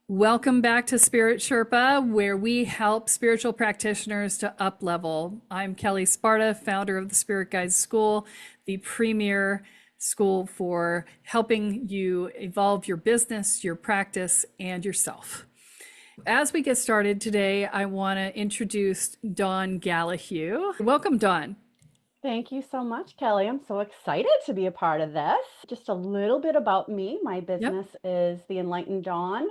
Welcome back to Spirit Sherpa, where we help spiritual practitioners to up level. I'm Kelle Sparta, founder of the Spirit Guides School, the premier school for helping you evolve your business, your practice, and yourself. As we get started today, I want to introduce Dawn Gallahue. Welcome, Dawn. Thank you so much, Kelle. I'm so excited to be a part of this. Just a little bit about me. My Yep. business is the Enlightened Dawn,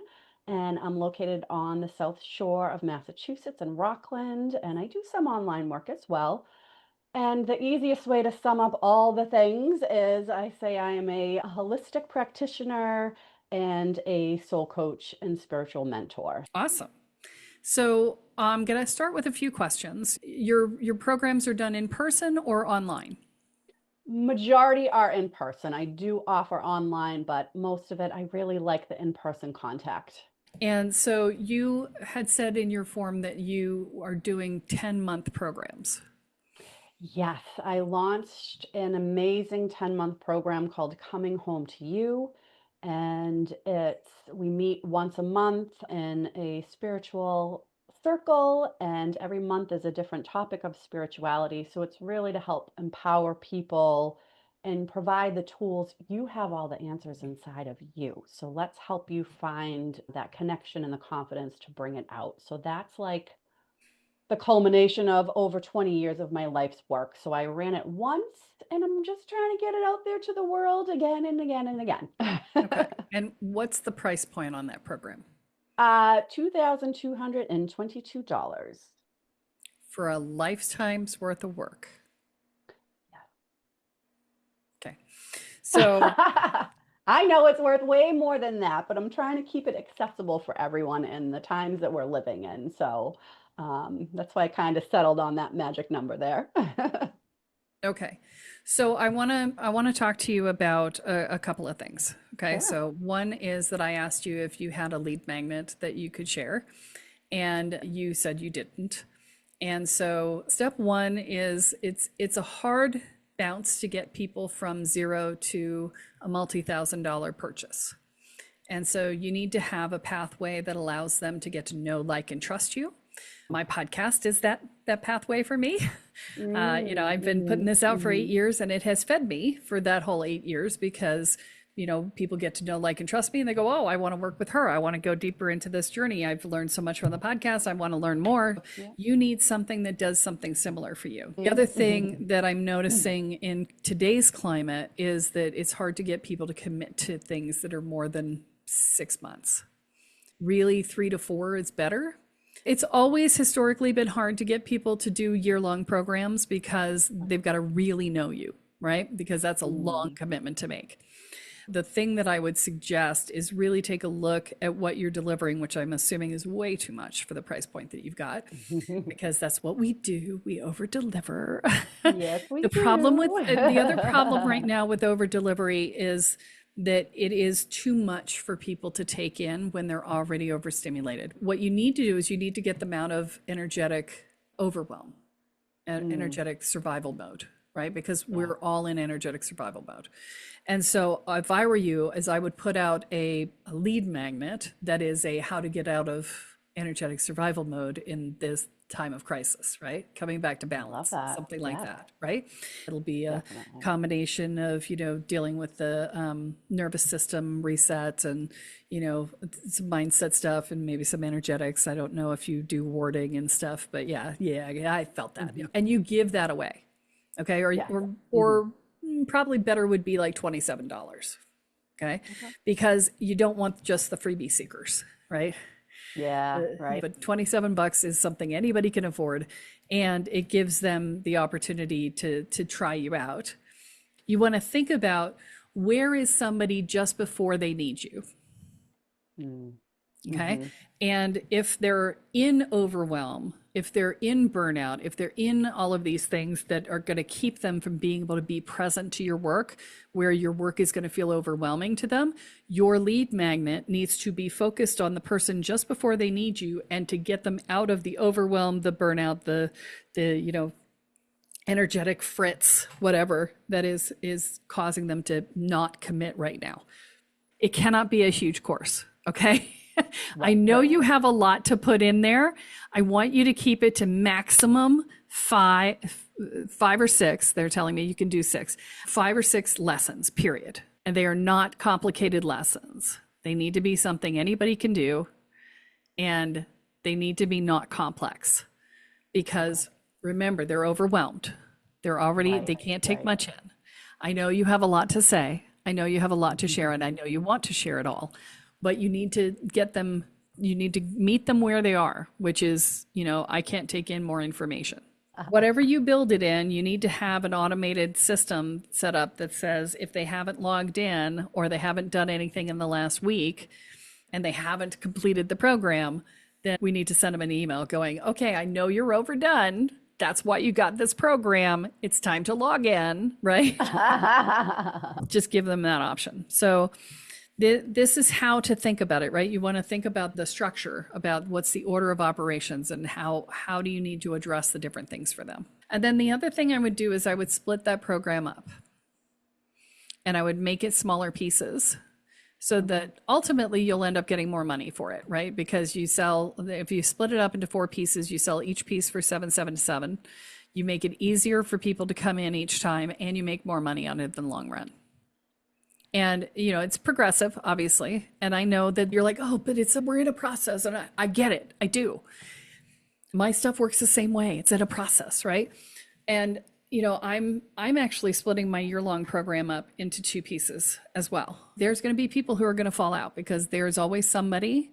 and I'm located on the South Shore of Massachusetts in Rockland, and I do some online work as well. And the easiest way to sum up all the things is I say I am a holistic practitioner and a soul coach and spiritual mentor. Awesome. So I'm going to start with a few questions. Your programs are done in person or online? Majority are in person. I do offer online, but most of it, I really like the in-person contact. And so you had said in your form that you are doing 10-month programs. Yes, I launched an amazing 10-month program called Coming Home to You. And we meet once a month in a spiritual circle, and every month is a different topic of spirituality. So it's really to help empower people and provide the tools. You have all the answers inside of you. So let's help you find that connection and the confidence to bring it out. So that's like the culmination of over 20 years of my life's work. So I ran it once and I'm just trying to get it out there to the world again and again and again. Okay. And what's the price point on that program? $2,222. For a lifetime's worth of work. Okay. So, I know it's worth way more than that, but I'm trying to keep it accessible for everyone in the times that we're living in. So that's why I kind of settled on that magic number there. okay. So I want to talk to you about a couple of things. Okay. Sure. So one is that I asked you if you had a lead magnet that you could share, and you said you didn't. And so step one is it's a hard bounce to get people from zero to a multi-thousand-dollar purchase. And so you need to have a pathway that allows them to get to know, like, and trust you. My podcast is that pathway for me. I've been putting this out for 8 years, and it has fed me for that whole 8 years because people get to know, like, and trust me, and they go, oh, I want to work with her. I want to go deeper into this journey. I've learned so much from the podcast. I want to learn more. Yeah. You need something that does something similar for you. The other thing that I'm noticing in today's climate is that it's hard to get people to commit to things that are more than 6 months. Really, 3 to 4 is better. It's always historically been hard to get people to do year-long programs because they've got to really know you, right? Because that's a long commitment to make. The thing that I would suggest is really take a look at what you're delivering, which I'm assuming is way too much for the price point that you've got, because that's what we do. We over deliver. Yes, we The other do. problem right now with over delivery is that it is too much for people to take in when they're already overstimulated. What you need to do is you need to get them out of energetic overwhelm and energetic survival mode, right? Because Yeah. we're all in energetic survival mode. And so if I were you, as I would put out a lead magnet that is a how to get out of energetic survival mode in this time of crisis, right? Coming back to I love balance, that. something like Yes, that, right? It'll be a definitely. combination of, dealing with the nervous system reset and, some mindset stuff and maybe some energetics. I don't know if you do warding and stuff, but yeah, I felt that. Hmm. And you give that away. Okay. Or, Yes. or, Hmm. or probably better would be like $27. Okay. Okay. Because you don't want just the freebie seekers, right? Yeah, right. But $27 is something anybody can afford, and it gives them the opportunity to try you out. You want to think about where is somebody just before they need you. Okay. Mm-hmm. And if they're in overwhelm, if they're in burnout, if they're in all of these things that are going to keep them from being able to be present to your work, where your work is going to feel overwhelming to them, your lead magnet needs to be focused on the person just before they need you and to get them out of the overwhelm, the burnout, the energetic fritz, whatever that is causing them to not commit right now. It cannot be a huge course. Okay. I Right, know right. you have a lot to put in there. I want you to keep it to maximum five or six. They're telling me you can do six, 5 or 6 lessons, period. And they are not complicated lessons. They need to be something anybody can do, and they need to be not complex because remember, they're overwhelmed. They Right, can't take right. much in. I know you have a lot to say. I know you have a lot to share, and I know you want to share it all, but you need to you need to meet them where they are, which is, I can't take in more information. Whatever you build it in, you need to have an automated system set up that says if they haven't logged in or they haven't done anything in the last week and they haven't completed the program, then we need to send them an email going, okay, I know you're overdone. That's why you got this program. It's time to log in, right? Just give them that option. So this is how to think about it, right? You want to think about the structure, about what's the order of operations and how do you need to address the different things for them. And then the other thing I would do is I would split that program up and I would make it smaller pieces so that ultimately you'll end up getting more money for it, right? Because if you split it up into 4 pieces, you sell each piece for $777. You make it easier for people to come in each time and you make more money on it in the long run. And, it's progressive, obviously. And I know that you're like, oh, but we're in a process. And I get it. I do. My stuff works the same way. It's in a process, right? And, I'm actually splitting my year-long program up into 2 pieces as well. There's going to be people who are going to fall out because there's always somebody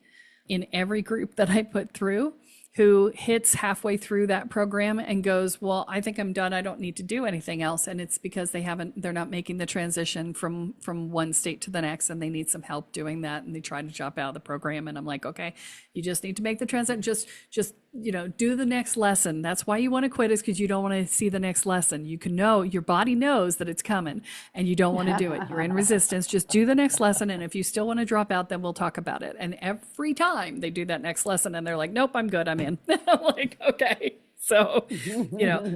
in every group that I put through who hits halfway through that program and goes, well, I think I'm done. I don't need to do anything else. And it's because they're not making the transition from one state to the next and they need some help doing that. And they try to drop out of the program. And I'm like, okay, you just need to make the transition. Just, do the next lesson. That's why you want to quit, is because you don't want to see the next lesson. Your body knows that it's coming and you don't want to do it. You're in resistance. Just do the next lesson. And if you still want to drop out, then we'll talk about it. And every time they do that next lesson and they're like, nope, I'm good. I'm in. I'm like, okay. So,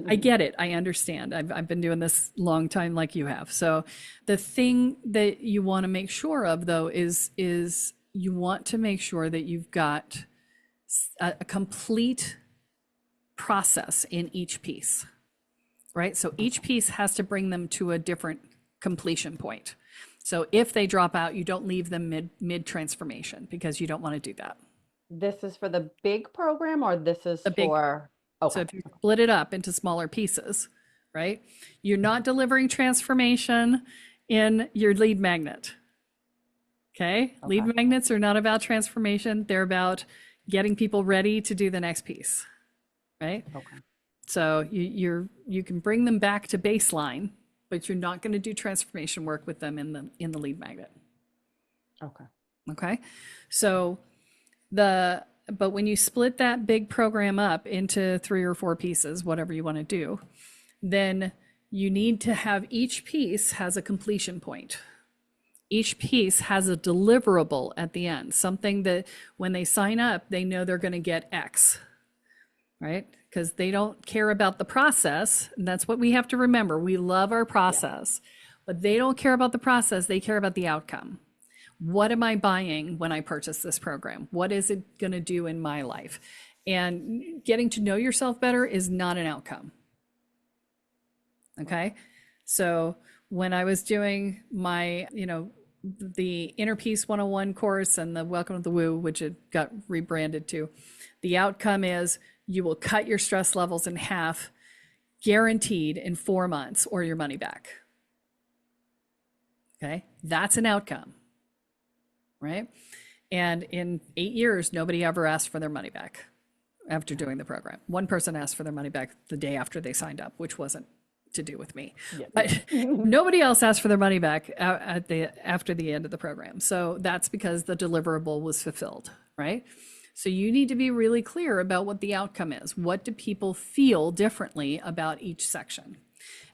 I get it. I understand. I've been doing this long time like you have. So the thing that you want to make sure of though is you want to make sure that you've got a complete process in each piece, right? So each piece has to bring them to a different completion point. So if they drop out, you don't leave them mid transformation because you don't want to do that. This is for the big program or this is The big for, So okay. if you split it up into smaller pieces, right? You're not delivering transformation in your lead magnet. Okay? Okay. Lead magnets are not about transformation. They're about getting people ready to do the next piece, right? Okay. So you can bring them back to baseline, but you're not going to do transformation work with them in the lead magnet. Okay. Okay? So but when you split that big program up into 3 or 4 pieces, whatever you want to do, then you need to have each piece has a completion point. Each piece has a deliverable at the end, something that when they sign up, they know they're going to get X, right? Because they don't care about the process. And that's what we have to remember. We love our process, but they don't care about the process. They care about the outcome. What am I buying when I purchase this program? What is it going to do in my life? And getting to know yourself better is not an outcome. Okay. So when I was doing my, the Inner Peace 101 course and the Welcome to the Woo, which it got rebranded to, the outcome is you will cut your stress levels in half, guaranteed in 4 months, or your money back. Okay. That's an outcome. Right? And in 8 years, nobody ever asked for their money back after doing the program. One person asked for their money back the day after they signed up, which wasn't to do with me. Yeah. But nobody else asked for their money back after the end of the program. So that's because the deliverable was fulfilled, right? So you need to be really clear about what the outcome is. What do people feel differently about each section?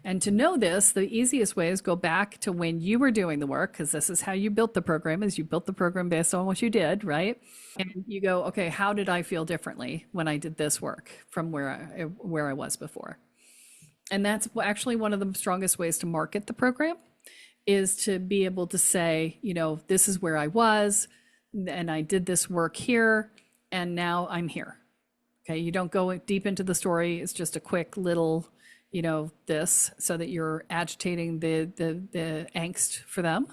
And to know this, the easiest way is go back to when you were doing the work, because this is how you built the program, is you built the program based on what you did, right? And you go, okay, how did I feel differently when I did this work from where I was before? And that's actually one of the strongest ways to market the program, is to be able to say, this is where I was, and I did this work here, and now I'm here. Okay, you don't go deep into the story. It's just a quick little, this, so that you're agitating the angst for them,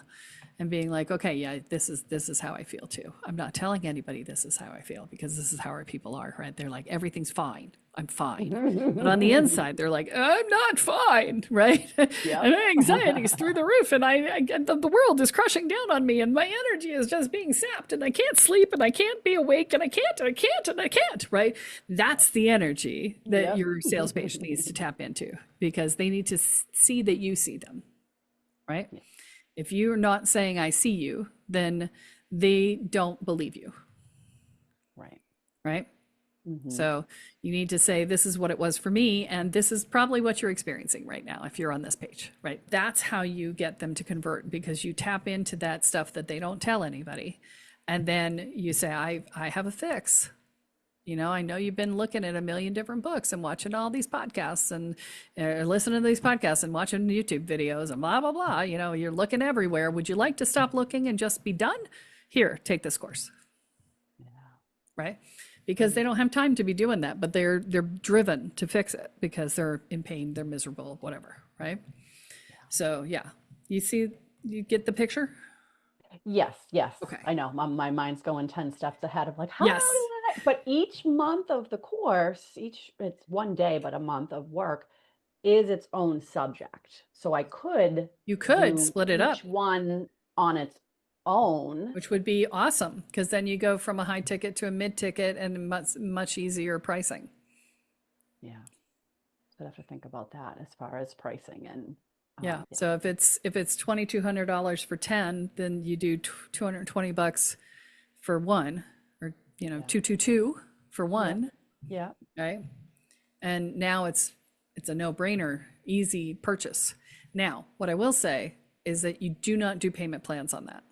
and being like, okay, yeah, this is how I feel too. I'm not telling anybody this is how I feel, because this is how our people are, right? They're like, everything's fine. I'm fine. But on the inside, they're like, I'm not fine, right? And Yep. my anxiety's through the roof, and the world is crushing down on me, and my energy is just being sapped, and I can't sleep, and I can't be awake, and I can't, right? That's the energy that Yep. your sales page needs to tap into, because they need to see that you see them, right? If you're not saying I see you, then they don't believe you, Right. right? Hmm. So you need to say, this is what it was for me, and this is probably what you're experiencing right now if you're on this page, right? That's how you get them to convert, because you tap into that stuff that they don't tell anybody. And then you say, I have a fix. I know you've been looking at a million different books and watching all these podcasts and listening to these podcasts and watching YouTube videos and blah, blah, blah. You're looking everywhere. Would you like to stop looking and just be done? Here, take this course. Yeah. Right? Because they don't have time to be doing that, but they're driven to fix it because they're in pain, they're miserable, whatever, right? So yeah, you get the picture? Yes, yes. Okay. I know. My mind's going 10 steps ahead of like, how do Yes. I? But each month of the course, it's one day, but a month of work is its own subject. So I could You could do split it up, each one on its own. which would be awesome, because then you go from a high ticket to a mid ticket and much easier pricing. Yeah. So I'd have to think about that as far as pricing and Yeah. yeah. So if it's $2,200 for 10, then you do $220 for one, or Yeah. 222 for Yeah. one, Yeah. right? And now it's a no-brainer, easy purchase. Now, what I will say is that you do not do payment plans on that.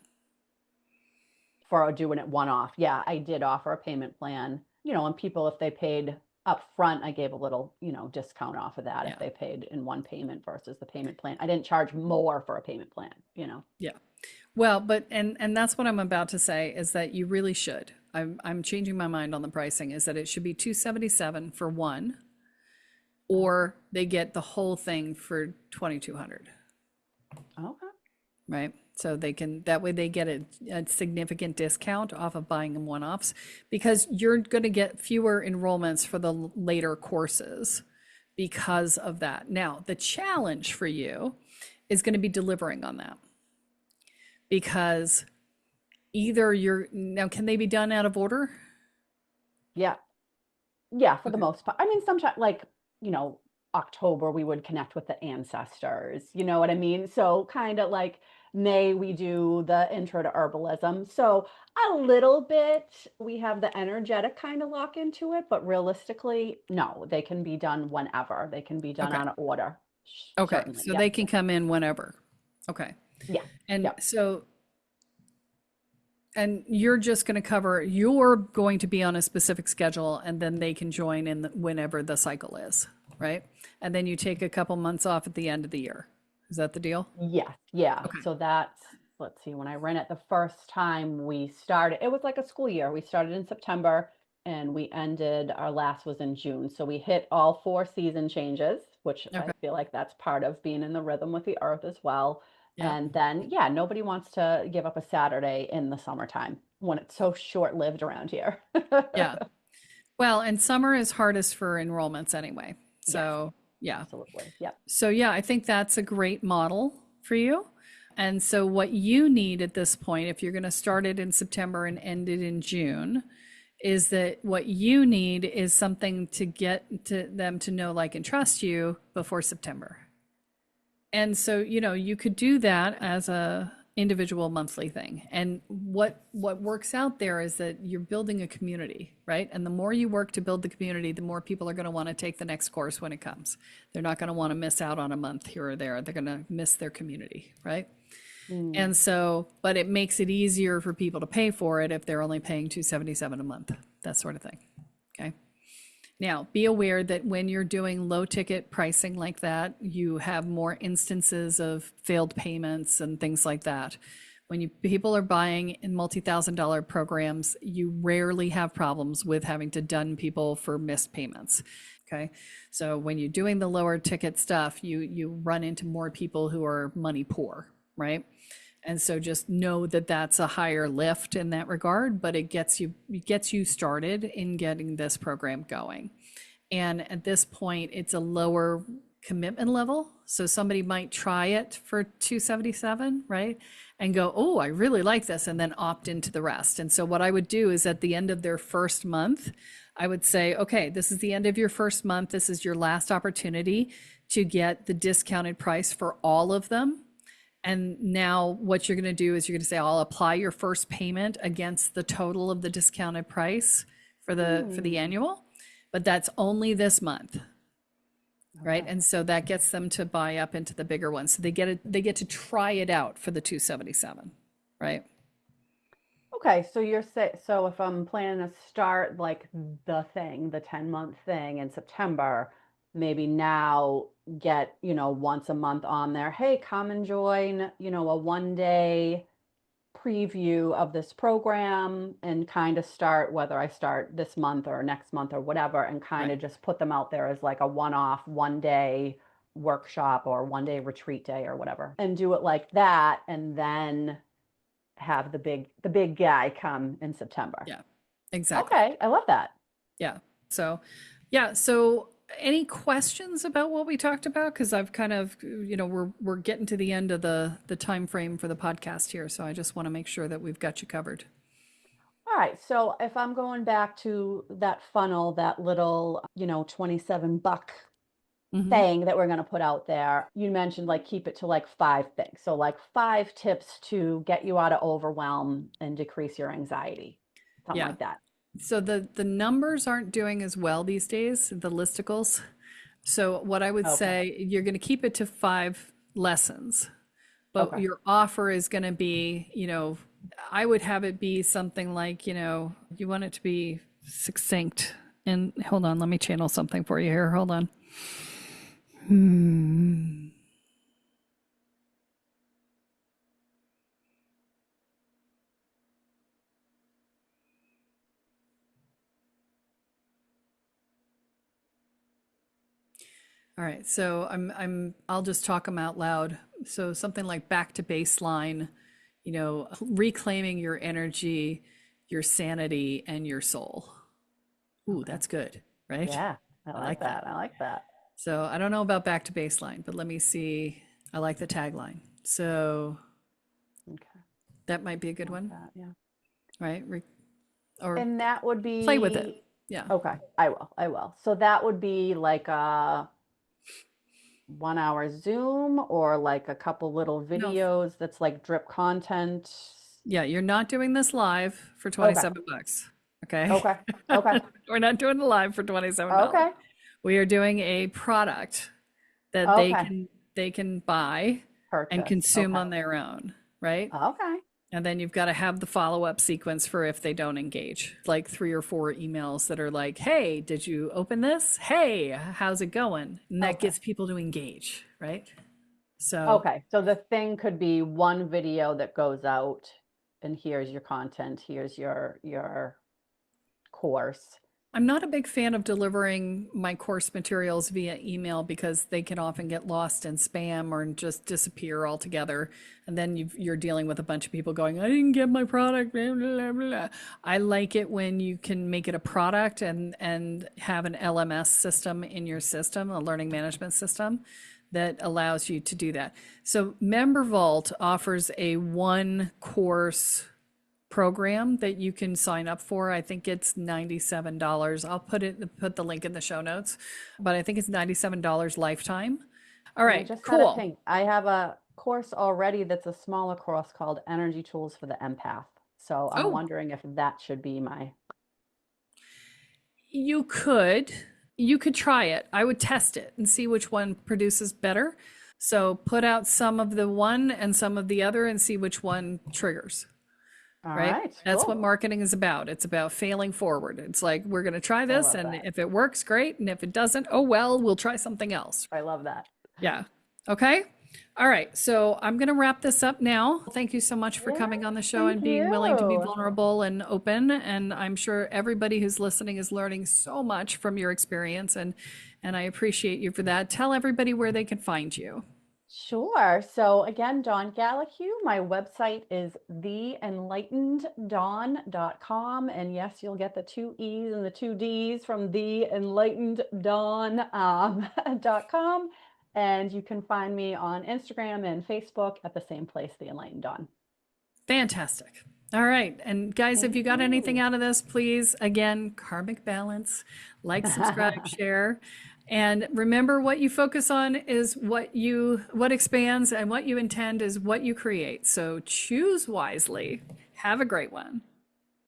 For doing it one off. Yeah, I did offer a payment plan, and people, if they paid up front, I gave a little, discount off of that if Yeah. they paid in one payment versus the payment plan. I didn't charge more for a payment plan. Yeah. Well, but and that's what I'm about to say, is that you really should. I'm changing my mind on the pricing, is that it should be 277 for one, or they get the whole thing for 2,200, Okay. right? So that way they get a significant discount off of buying them one-offs, because you're going to get fewer enrollments for the later courses because of that. Now, the challenge for you is going to be delivering on that, because now, can they be done out of order? Yeah. Yeah, for the Okay. most part. I mean, sometimes like, October we would connect with the ancestors. You know what I mean? So kind of like May we do the intro to herbalism. So a little bit we have the energetic kind of lock into it, but realistically, no, they can be done whenever. They can be done Okay. on order. Okay. Certainly. So Yep. they can come in whenever. Okay. Yeah. And Yep. so, and you're going to be on a specific schedule, and then they can join in whenever the cycle is, right? And then you take a couple months off at the end of the year. Is that the deal? Yes, yeah. Okay. So that's, let's see, when I ran it the first time we started, it was like a school year. We started in September and we ended, our last was in June. So we hit all 4 season changes, which I Okay. feel like that's part of being in the rhythm with the earth as well. Yeah. And then, yeah, nobody wants to give up a Saturday in the summertime when it's so short-lived around here. Yeah. Well, and summer is hardest for enrollments anyway. Yes, So, yeah. absolutely. Yep. So, yeah, I think that's a great model for you. And so, what you need at this point, if you're going to start it in September and end it in June, is that what you need is something to get to them to know, like, and trust you before September. And so, you could do that as a individual monthly thing. And what works out there is that you're building a community, right? And the more you work to build the community, the more people are going to want to take the next course when it comes. They're not going to want to miss out on a month here or there. They're going to miss their community, right? And so, but it makes it easier for people to pay for it if they're only paying $277 a month, that sort of thing. Okay. Now, be aware that when you're doing low ticket pricing like that, you have more instances of failed payments and things like that. When people are buying in multi-thousand-dollar programs, you rarely have problems with having to dun people for missed payments. Okay. So when you're doing the lower ticket stuff, you run into more people who are money poor, right? And so just know that that's a higher lift in that regard, but it gets you started in getting this program going. And at this point, it's a lower commitment level. So somebody might try it for 277, right? And go, oh, I really like this, and then opt into the rest. And so what I would do is at the end of their first month, I would say, okay, this is the end of your first month. This is your last opportunity to get the discounted price for all of them. And now what you're going to do is you're going to say, I'll apply your first payment against the total of the discounted price for the annual, but that's only this month. Right. And so that gets them to buy up into the bigger ones. So they get to try it out for the 277. Right. Okay, so so if I'm planning to start like the 10-month thing in September, maybe now get, once a month on there. Hey, come and join, a 1 day preview of this program and kind of start, whether I start this month or next month or whatever, and kind Right. of just put them out there as like a one-off 1 day workshop or 1 day retreat day or whatever, and do it like that, and then have the big guy come in September. Yeah, exactly. Okay, I love that. Yeah. So, yeah. So, any questions about what we talked about? Because I've kind of, we're getting to the end of the time frame for the podcast here, so I just want to make sure that we've got you covered. All right, so if I'm going back to that funnel, that little, $27 Hmm. thing that we're going to put out there, you mentioned like keep it to like 5 things. So like 5 tips to get you out of overwhelm and decrease your anxiety. Something Yeah. like that. So the numbers aren't doing as well these days, the listicles. So what I would Okay. say, you're going to keep it to 5 lessons, but Okay. your offer is going to be, I would have it be something like, you want it to be succinct. And hold on, let me channel something for you here. Hold on. All right, so I'll just talk them out loud. So something like back to baseline, reclaiming your energy, your sanity, and your soul. Ooh, Okay. that's good, right? Yeah, I I like like that. that. I like that. So I don't know about back to baseline, but let me see. I like the tagline. So Okay. that might be a I good like one, that. Yeah. right? Or And that would play with it. be Yeah. okay. I will. I will. So that would be like a 1 hour Zoom or like a couple little No, videos that's like drip content. yeah, you're not doing this live for Okay. $27. Okay. Okay. Okay. We're not doing it live for $27. Okay. We are doing a product that Okay. they can buy and Purchase. consume Okay. on their own, right? Okay. And then you've got to have the follow-up sequence for if they don't engage, like 3 or 4 emails that are like, hey, did you open this? Hey, how's it going? And that Okay. gets people to engage, right? So Okay. So the thing could be one video that goes out and here's your content, here's your course. I'm not a big fan of delivering my course materials via email because they can often get lost in spam or just disappear altogether. And then you're dealing with a bunch of people going, I didn't get my product. Blah, blah, blah. I like it when you can make it a product and have an LMS system in your system, a learning management system that allows you to do that. So Member Vault offers a one course program that you can sign up for. I think it's $97. I'll put the link in the show notes, but I think it's $97 lifetime. All And I right, just had a cool. ping. I have a course already that's a smaller course called Energy Tools for the Empath. So I'm Oh, wondering if that should be my. you could you could try it. I would test it and see which one produces better. So put out some of the one and some of the other and see which one triggers. All Right? right, That's what cool. marketing is about. It's about failing forward. It's like, we're going to try I this, love and that. if it works, great. And if it doesn't, oh well, we'll try something else. I love that. Yeah. Okay. All right, so I'm going to wrap this up now. Thank you so much for Yeah, coming on the show thank and being willing to be you. vulnerable and open. And I'm sure everybody who's listening is learning so much from your experience, and I appreciate you for that. Tell everybody where they can find you. Sure. So again, Dawn Gallahue, my website is theenlighteneddawn.com. And yes, you'll get the two E's and the two D's from theenlighteneddawn.com. And you can find me on Instagram and Facebook at the same place, The Enlightened Dawn. Fantastic. All right. And guys, if Thank you got anything you. out of this, please, again, karmic balance, like, subscribe, share. And remember, what you focus on is what expands, and what you intend is what you create. So choose wisely. Have a great one.